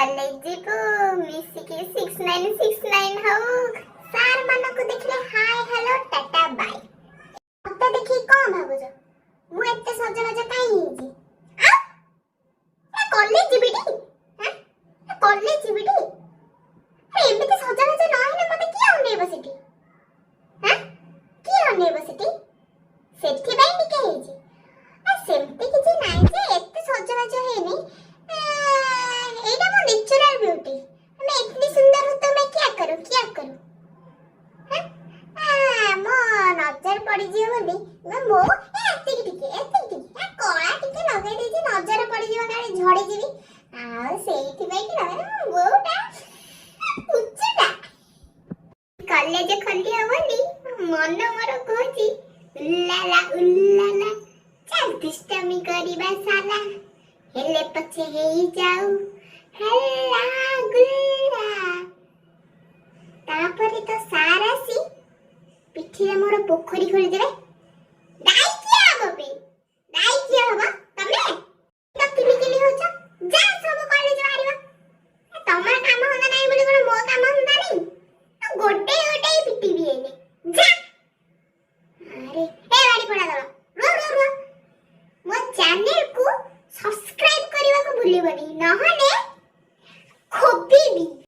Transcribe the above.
college को मिसिके 6969 हो सार मानको देखले हाय हेलो टाटा बाय मते देखि कोन भाबुज मु एते सजबाज काई हिजी आ कॉलेज जीबिडी हां कॉलेज जीबिडी ए एमिते सजबाज न हेले मते की अनेब सिटी हां की अनेब सिटी सेठी बाई निके हिजी आ सेमते किछि नाही जे एते सजबाज हेनी एटा मो नेचुरल ब्यूटी मैं इतनी सुंदर हूं तो मैं क्या करूं मो नजर पड़ी जियो बोली मैं मो एते टिके कोळा टिके लगे दे जे नजर पड़ी जियो गाड़ी झड़ी जीवी आ सेठी बाई कि ना गोटा उच्चटा कॉलेज खंडी होली मन मोर कोची उल्लाला चल दुष्टमी करिबा साला हेले पछे हेई जाऊ हल्ला गुल्ला तापरे तो सारा सी पिठी रे मोर पोखरी खोली देबे दाई किया हबो तमे तो किली किली होछ जा सब कॉलेज मारिबा तमर काम होना नाही बोली कोन मो काम होना नाही तो गोटे पिटी भी हेले जा अरे ए गाड़ी पड़ा दला रो मो चैनल को सब्सक्राइब करबा को भूलिबनी नहले